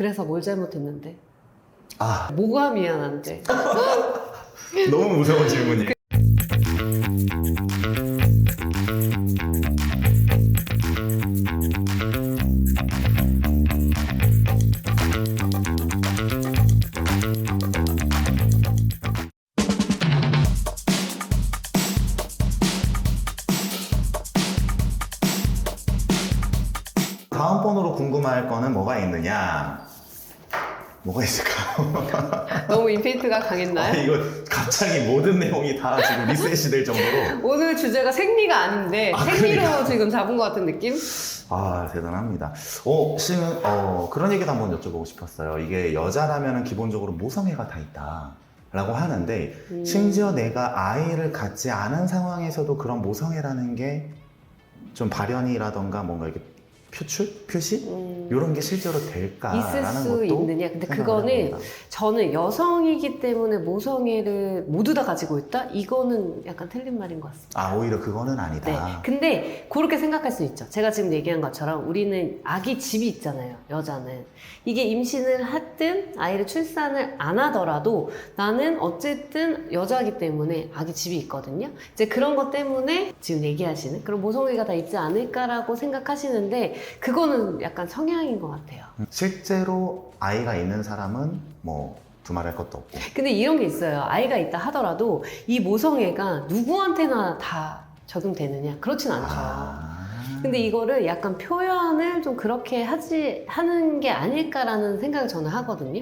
그래서 뭘 잘못했는데? 아, 뭐가 미안한데? 너무 무서운 질문이에요. 다음 번호로 궁금할 거는 뭐가 있느냐? 뭐가 있을까요? 너무 임팩트가 아, 강했나요? 이거 갑자기 모든 내용이 다 지금 리셋이 될 정도로. 오늘 주제가 생리가 아닌데 생리로 그러니까. 지금 잡은 것 같은 느낌? 아, 대단합니다. 그런 얘기도 한번 여쭤보고 싶었어요. 이게 여자라면 기본적으로 모성애가 다 있다. 라고 하는데, 심지어 내가 아이를 갖지 않은 상황에서도 그런 모성애라는 게 좀 발현이라던가 뭔가 이렇게 표시? 이런 게 실제로 될까라는 있을 수 것도 있느냐? 근데 생각을 그거는 해봅니다. 저는 여성이기 때문에 모성애를 모두 다 가지고 있다? 이거는 약간 틀린 말인 것 같습니다. 아, 오히려 그거는 네. 아니다. 근데 그렇게 생각할 수 있죠. 제가 지금 얘기한 것처럼 우리는 아기 집이 있잖아요. 여자는. 이게 임신을 하든 아이를 출산을 안 하더라도 나는 어쨌든 여자이기 때문에 아기 집이 있거든요. 이제 그런 것 때문에 지금 얘기하시는 그런 모성애가 다 있지 않을까라고 생각하시는데 그거는 약간 성향인 것 같아요. 실제로 아이가 있는 사람은 뭐 두말할 것도 없고. 근데 이런 게 있어요. 아이가 있다 하더라도 이 모성애가 누구한테나 다 적용되느냐? 그렇진 않죠. 근데 이거를 약간 표현을 좀 그렇게 하는 게 아닐까라는 생각을 저는 하거든요.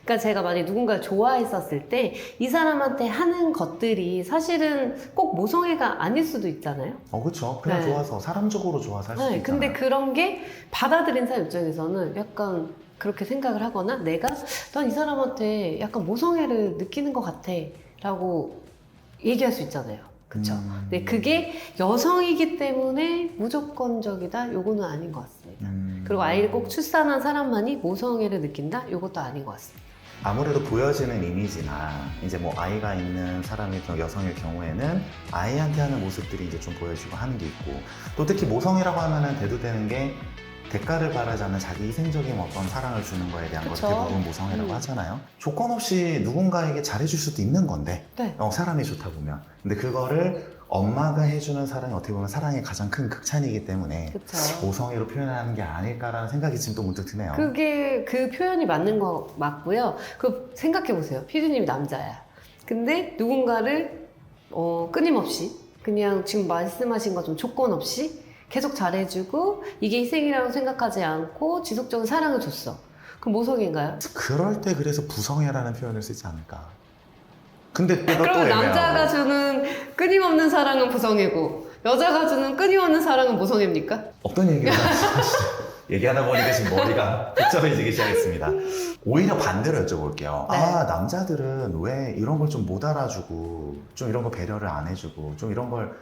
그러니까 제가 만약에 누군가를 좋아했었을 때 이 사람한테 하는 것들이 사실은 꼭 모성애가 아닐 수도 있잖아요. 그렇죠. 그냥 네. 좋아서, 사람적으로 좋아서 할 수도 네, 있잖아요. 근데 그런 게 받아들인 사람 입장에서는 약간 그렇게 생각을 하거나 난 이 사람한테 약간 모성애를 느끼는 것 같아 라고 얘기할 수 있잖아요. 그쵸? 근데 그게 여성이기 때문에 무조건적이다? 요거는 아닌 것 같습니다. 그리고 아이를 꼭 출산한 사람만이 모성애를 느낀다? 요것도 아닌 것 같습니다. 아무래도 보여지는 이미지나 이제 뭐 아이가 있는 사람의 여성의 경우에는 아이한테 하는 모습들이 이제 좀 보여지고 하는 게 있고, 또 특히 모성이라고 하면은 대두되는 게 대가를 바라지 않는 자기 희생적인 어떤 사랑을 주는 거에 대한 그쵸. 것을 대부분 모성애라고 하잖아요. 조건 없이 누군가에게 잘해줄 수도 있는 건데, 네. 사람이 좋다 보면. 근데 그거를 엄마가 해주는 사랑이 어떻게 보면 사랑의 가장 큰 극찬이기 때문에 그쵸. 모성애로 표현하는 게 아닐까라는 생각이 지금 또 문득 드네요. 그게 그 표현이 맞는 거 맞고요. 그 생각해보세요. 피디님이 남자야. 근데 누군가를 끊임없이 그냥 지금 말씀하신 것좀 조건 없이 계속 잘해주고 이게 희생이라고 생각하지 않고 지속적인 사랑을 줬어. 그럼 모성애인가요? 그럴 때 그래서 부성애라는 표현을 쓰지 않을까. 근데 또 그러면 애매하고. 남자가 주는 끊임없는 사랑은 부성애고 여자가 주는 끊임없는 사랑은 모성애입니까? 어떤 얘기를 하시죠? 얘기하다 보니까 지금 머리가 복잡해지기 시작했습니다. 오히려 반대로 여쭤볼게요. 네. 남자들은 왜 이런 걸 좀 못 알아주고 좀 이런 거 배려를 안 해주고 좀 이런 걸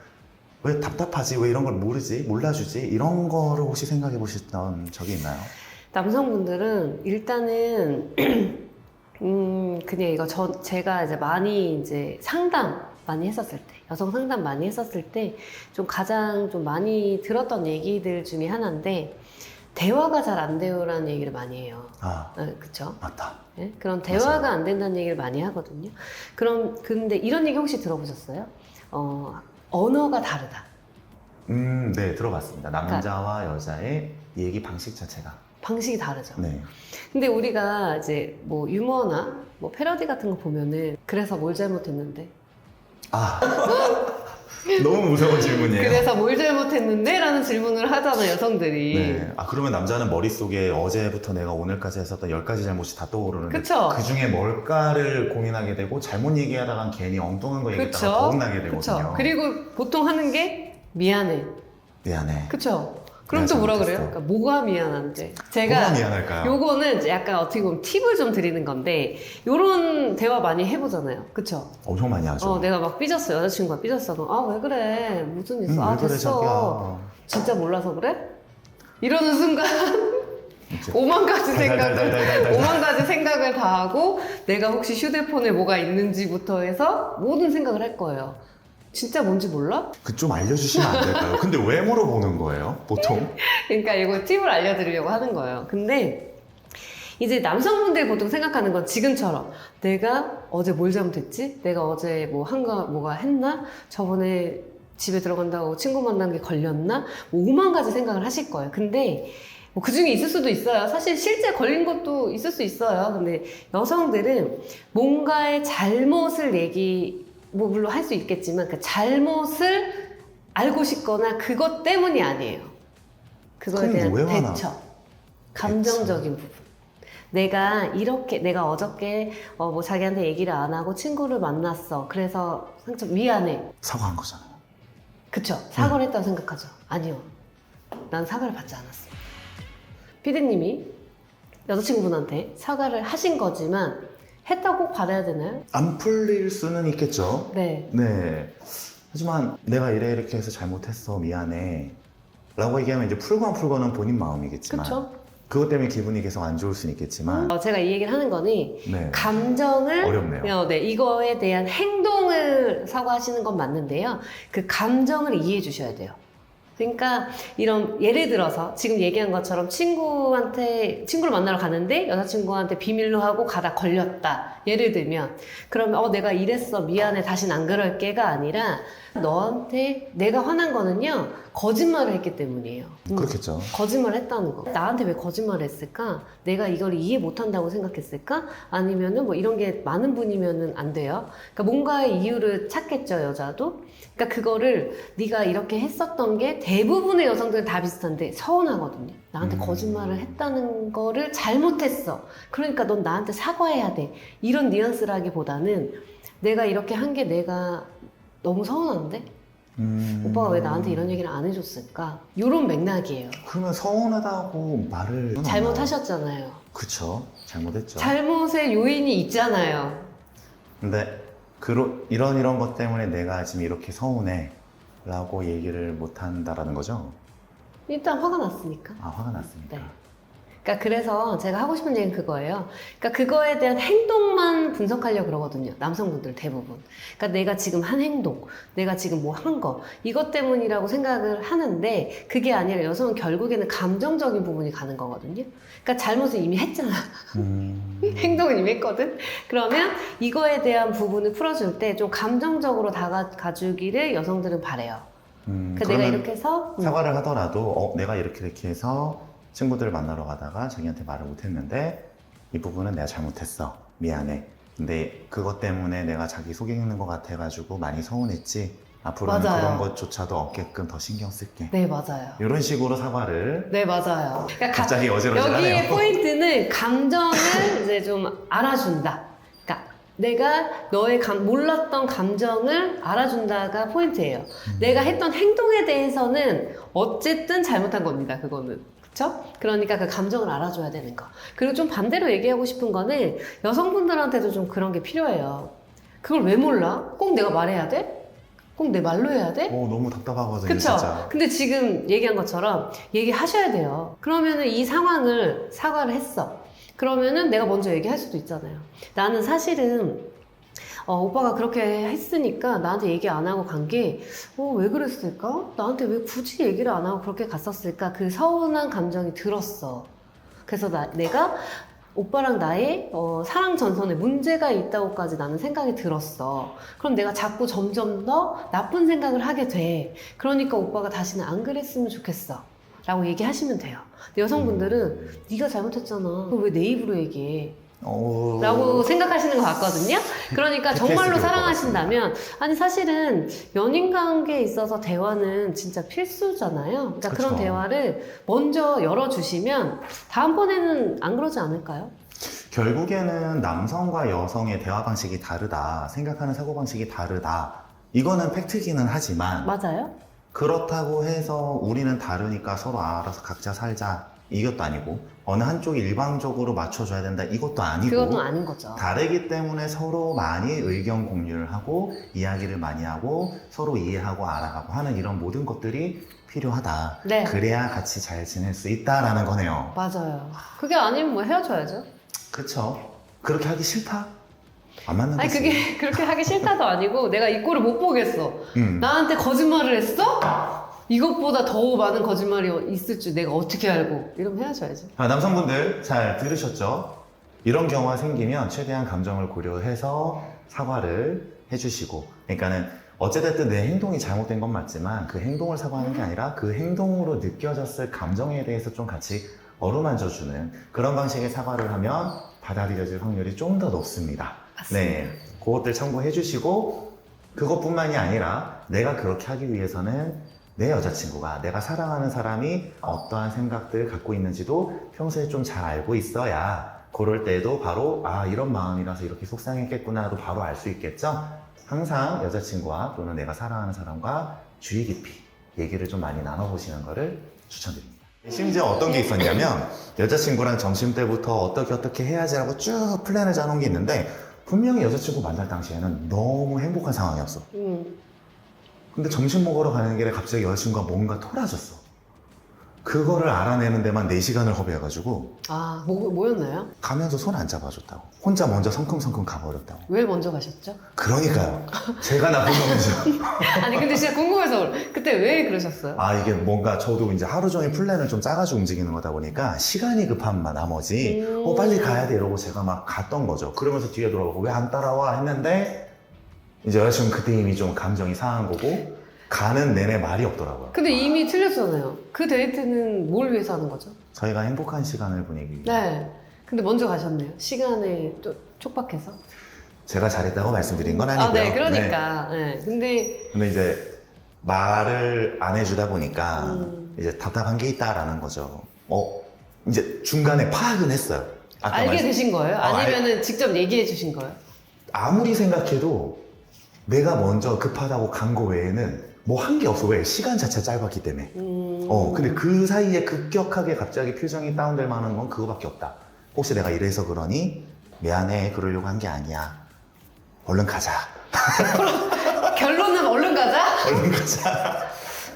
왜 답답하지? 왜 이런 걸 몰라주지? 이런 거를 혹시 생각해 보셨던 적이 있나요? 남성분들은 일단은 그냥 이거 제가 이제 많이 이제 상담 많이 했었을 때, 여성 상담 많이 했었을 때 좀 가장 좀 많이 들었던 얘기들 중에 하나인데 대화가 잘 안 돼요라는 얘기를 많이 해요. 그쵸? 맞다. 네? 그런 대화가 안 된다는 얘기를 많이 하거든요. 근데 이런 얘기 혹시 들어보셨어요? 언어가 다르다. 네, 들어봤습니다. 남자와 여자의 얘기 방식 자체가. 방식이 다르죠. 네. 근데 우리가 이제 뭐 유머나 뭐 패러디 같은 거 보면은 그래서 뭘 잘못했는데? 너무 무서운 질문이에요. 그래서 뭘 잘못했는데? 라는 질문을 하잖아요, 여성들이. 네. 그러면 남자는 머릿속에 어제부터 내가 오늘까지 했었던 10가지 잘못이 다 떠오르는데 그쵸? 그 중에 뭘까를 고민하게 되고 잘못 얘기하다간 괜히 엉뚱한 거 얘기했다가 그쵸? 더 혼나게 되거든요. 그쵸? 그리고 보통 하는 게 미안해. 미안해. 그쵸? 그럼 내가 또 뭐라 잘못했어. 그래요? 그러니까 뭐가 미안한데? 뭐가 제가 미안할까요? 요거는 이제 약간 어떻게 보면 팁을 좀 드리는 건데 요런 대화 많이 해보잖아요. 그쵸? 엄청 많이 하죠. 내가 막 삐졌어. 여자친구가 삐졌어. 그럼 왜 그래? 무슨 일 있어? 왜 그래, 됐어. 자기야. 진짜 몰라서 그래? 이러는 순간 이제 5만 가지 달달달달달달. 5만 가지 생각을 다 하고 내가 혹시 휴대폰에 뭐가 있는지부터 해서 모든 생각을 할 거예요. 진짜 뭔지 몰라? 좀 알려주시면 안 될까요? 근데 왜 물어보는 거예요? 보통? 그러니까 이거 팁을 알려드리려고 하는 거예요. 근데 이제 남성분들이 보통 생각하는 건 지금처럼 내가 어제 뭘 잘못했지? 내가 어제 뭐가 했나? 저번에 집에 들어간다고 친구 만난 게 걸렸나? 뭐 5만 가지 생각을 하실 거예요. 근데 뭐 그중에 있을 수도 있어요. 사실 실제 걸린 것도 있을 수 있어요. 근데 여성들은 뭔가의 잘못을 뭐 물론 할 수 있겠지만 그 잘못을 알고 싶거나 그것 때문이 아니에요. 그거에 대한 그럼 왜 화나? 대처. 감정적인 부분. 내가 어저께 뭐 자기한테 얘기를 안 하고 친구를 만났어. 그래서 미안해. 사과한 거잖아요. 그쵸? 사과를 했다고 생각하죠. 아니요. 난 사과를 받지 않았어. 피디님이 여자친구분한테 사과를 하신 거지만 했다고 꼭 받아야 되나요? 안 풀릴 수는 있겠죠. 네. 네. 하지만 내가 이렇게 해서 잘못했어. 미안해. 라고 얘기하면 이제 풀고 안 풀고는 본인 마음이겠지만. 그쵸? 그것 때문에 기분이 계속 안 좋을 수는 있겠지만. 제가 이 얘기를 하는 거니 네. 감정을 어렵네요. 네, 이거에 대한 행동을 사과하시는 건 맞는데요. 그 감정을 이해해 주셔야 돼요. 그러니까 이런 예를 들어서 지금 얘기한 것처럼 친구를 만나러 가는데 여자친구한테 비밀로 하고 가다 걸렸다. 예를 들면 그러면 내가 이랬어 미안해 다신 안 그럴게가 아니라 너한테 내가 화난 거는요 거짓말을 했기 때문이에요. 그렇겠죠. 거짓말을 했다는 거. 나한테 왜 거짓말을 했을까? 내가 이걸 이해 못한다고 생각했을까? 아니면은 뭐 이런 게 많은 분이면은 안 돼요. 그러니까 뭔가의 이유를 찾겠죠, 여자도. 그러니까 그거를 네가 이렇게 했었던 게 대부분의 여성들은 다 비슷한데 서운하거든요. 나한테 거짓말을 했다는 거를 잘못했어. 그러니까 넌 나한테 사과해야 돼. 이런 뉘앙스라기보다는 내가 이렇게 한 게 내가 너무 서운한데? 오빠가 왜 나한테 이런 얘기를 안 해줬을까? 이런 맥락이에요. 그러면 서운하다고 말을 잘못하셨잖아요. 그쵸. 잘못했죠. 잘못의 요인이 있잖아요. 근데 이런 것 때문에 내가 지금 이렇게 서운해 라고 얘기를 못 한다라는 거죠? 일단 화가 났으니까. 아, 화가 났으니까. 네. 그러니까 그래서 제가 하고 싶은 얘기는 그거예요. 그러니까 그거에 대한 행동만 분석하려고 그러거든요. 남성분들 대부분. 그러니까 내가 지금 한 행동, 내가 지금 뭐 한 거, 이것 때문이라고 생각을 하는데 그게 아니라 여성은 결국에는 감정적인 부분이 가는 거거든요. 그러니까 잘못을 이미 했잖아. 행동은 이미 했거든. 그러면 이거에 대한 부분을 풀어줄 때 좀 감정적으로 다가가주기를 여성들은 바래요. 그러니까 내가 이렇게 해서 사과를 하더라도 내가 이렇게 해서 친구들을 만나러 가다가 자기한테 말을 못했는데 이 부분은 내가 잘못했어. 미안해. 근데 그것 때문에 내가 자기 속이는 것 같아가지고 많이 서운했지. 앞으로는 맞아요. 그런 것조차도 없게끔 더 신경 쓸게. 네, 맞아요. 이런 식으로 사과를 네, 맞아요. 그러니까 갑자기 어지러지하네요. 여기의 포인트는 감정을 이제 좀 알아준다. 그러니까 내가 너의 몰랐던 감정을 알아준다가 포인트예요. 내가 했던 행동에 대해서는 어쨌든 잘못한 겁니다. 그거는. 그쵸? 그러니까 그 감정을 알아줘야 되는 거. 그리고 좀 반대로 얘기하고 싶은 거는 여성분들한테도 좀 그런 게 필요해요. 그걸 왜 몰라? 꼭 내가 말해야 돼? 꼭 내 말로 해야 돼? 너무 답답하거든요, 그쵸? 진짜. 근데 지금 얘기한 것처럼 얘기하셔야 돼요. 그러면은 이 상황을 사과를 했어. 그러면은 내가 먼저 얘기할 수도 있잖아요. 나는 사실은 오빠가 그렇게 했으니까 나한테 얘기 안 하고 간 게 왜 그랬을까? 나한테 왜 굳이 얘기를 안 하고 그렇게 갔었을까? 그 서운한 감정이 들었어. 그래서 내가 오빠랑 나의 사랑 전선에 문제가 있다고까지 나는 생각이 들었어. 그럼 내가 자꾸 점점 더 나쁜 생각을 하게 돼. 그러니까 오빠가 다시는 안 그랬으면 좋겠어. 라고 얘기하시면 돼요. 근데 여성분들은 네가 잘못했잖아. 그럼 왜 내 입으로 얘기해? 라고 생각하시는 것 같거든요. 그러니까 정말로 사랑하신다면 아니 사실은 연인 관계에 있어서 대화는 진짜 필수잖아요. 그러니까 그쵸. 그런 대화를 먼저 열어주시면 다음번에는 안 그러지 않을까요? 결국에는 남성과 여성의 대화 방식이 다르다, 생각하는 사고방식이 다르다, 이거는 팩트기는 하지만 맞아요? 그렇다고 해서 우리는 다르니까 서로 알아서 각자 살자, 이것도 아니고 어느 한쪽이 일방적으로 맞춰줘야 된다, 이것도 아니고 그것도 아닌 거죠. 다르기 때문에 서로 많이 의견 공유를 하고 이야기를 많이 하고 서로 이해하고 알아가고 하는 이런 모든 것들이 필요하다. 네. 그래야 같이 잘 지낼 수 있다라는 거네요. 맞아요. 그게 아니면 뭐 헤어져야죠. 그렇죠. 그렇게 하기 싫다? 안 맞는 아니 거지. 그게 그렇게 하기 싫다도 아니고 내가 이 꼴을 못 보겠어. 음. 나한테 거짓말을 했어? 이것보다 더 많은 거짓말이 있을 줄 내가 어떻게 알고. 이러면 헤어져야지. 남성분들 잘 들으셨죠? 이런 경우가 생기면 최대한 감정을 고려해서 사과를 해주시고, 그러니까는 어찌됐든 내 행동이 잘못된 건 맞지만 그 행동을 사과하는 게 아니라 그 행동으로 느껴졌을 감정에 대해서 좀 같이 어루만져주는 그런 방식의 사과를 하면 받아들여질 확률이 좀 더 높습니다. 맞습니다. 네, 그것들 참고해 주시고, 그것뿐만이 아니라 내가 그렇게 하기 위해서는 내 여자친구가, 내가 사랑하는 사람이 어떠한 생각들을 갖고 있는지도 평소에 좀 잘 알고 있어야 그럴 때도 바로 이런 마음이라서 이렇게 속상했겠구나도 바로 알 수 있겠죠? 항상 여자친구와 또는 내가 사랑하는 사람과 주의 깊이 얘기를 좀 많이 나눠보시는 것을 추천드립니다. 심지어 어떤 게 있었냐면 여자친구랑 점심때부터 어떻게 해야지라고 쭉 플랜을 짜놓은 게 있는데 분명히 여자친구 만날 당시에는 너무 행복한 상황이었어. 근데 점심 먹으러 가는 길에 갑자기 여자친구가 뭔가 토라졌어. 그거를 알아내는 데만 4시간을 허비해가지고 뭐였나요? 가면서 손 안 잡아줬다고. 혼자 먼저 성큼성큼 가버렸다고. 왜 먼저 가셨죠? 그러니까요. 제가 나쁜 놈이죠. 아니 근데 진짜 궁금해서 그때 왜 그러셨어요? 이게 뭔가 저도 이제 하루 종일 플랜을 좀 짜가지고 움직이는 거다 보니까 시간이 급한 나머지 빨리 가야 돼 이러고 제가 막 갔던 거죠. 그러면서 뒤에 돌아보고 왜 안 따라와 했는데 이제 여자친구 그때 이미 좀 감정이 상한 거고 가는 내내 말이 없더라고요. 근데 이미 틀렸잖아요. 그 데이트는 뭘 위해서 하는 거죠? 저희가 행복한 시간을 보내기 위해 네. 근데 먼저 가셨네요. 시간에 또 촉박해서. 제가 잘했다고 말씀드린 건 아니고요. 네, 그러니까. 네. 근데 이제 말을 안 해주다 보니까 이제 답답한 게 있다라는 거죠. 이제 중간에 파악은 했어요. 아까 알게 되신 거예요? 아니면은 직접 얘기해 주신 거예요? 아무리 생각해도 내가 먼저 급하다고 간 거 외에는 뭐 한 게 없어. 왜? 시간 자체가 짧았기 때문에. 근데 그 사이에 급격하게 갑자기 표정이 다운될 만한 건 그거밖에 없다. 혹시 내가 이래서 그러니? 미안해. 그러려고 한 게 아니야. 얼른 가자. 결론은 얼른 가자? 얼른 가자.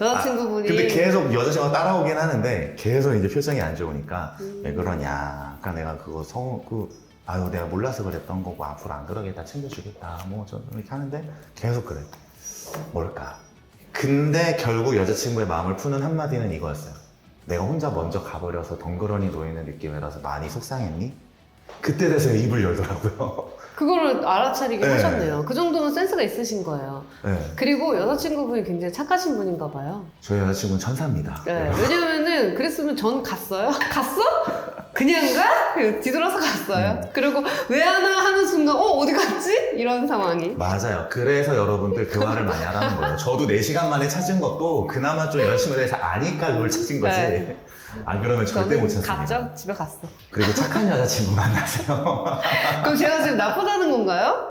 여자친구분이. 근데 계속 여자친구가 따라오긴 하는데 계속 이제 표정이 안 좋으니까 왜 그러냐. 그러니까 내가 그거 내가 몰라서 그랬던 거고 앞으로 안 그러겠다. 챙겨주겠다. 뭐 좀 이렇게 하는데 계속 그래. 뭘까? 근데 결국 여자친구의 마음을 푸는 한마디는 이거였어요. 내가 혼자 먼저 가버려서 덩그러니 놓이는 느낌이라서 많이 속상했니? 그때 돼서 입을 열더라고요. 그거를 알아차리게 네. 하셨네요. 그 정도면 센스가 있으신 거예요. 네. 그리고 여자친구분이 굉장히 착하신 분인가 봐요. 저희 여자친구는 천사입니다. 네. 왜냐면은 그랬으면 전 갔어요. 갔어? 그냥 가? 뒤돌아서 갔어요. 그리고 왜 하나 하는 순간 어디 갔지? 이런 상황이. 맞아요. 그래서 여러분들 그 말을 많이 하라는 거예요. 저도 4시간 만에 찾은 것도 그나마 좀 여자친구에 대해서 아니까 그걸 찾은 거지. 네. 안 그러면 절대 못 찾습니다. 갔죠? 집에 갔어. 그리고 착한 여자친구 만나세요. 그럼 제가 지금 나쁘다는 건가요?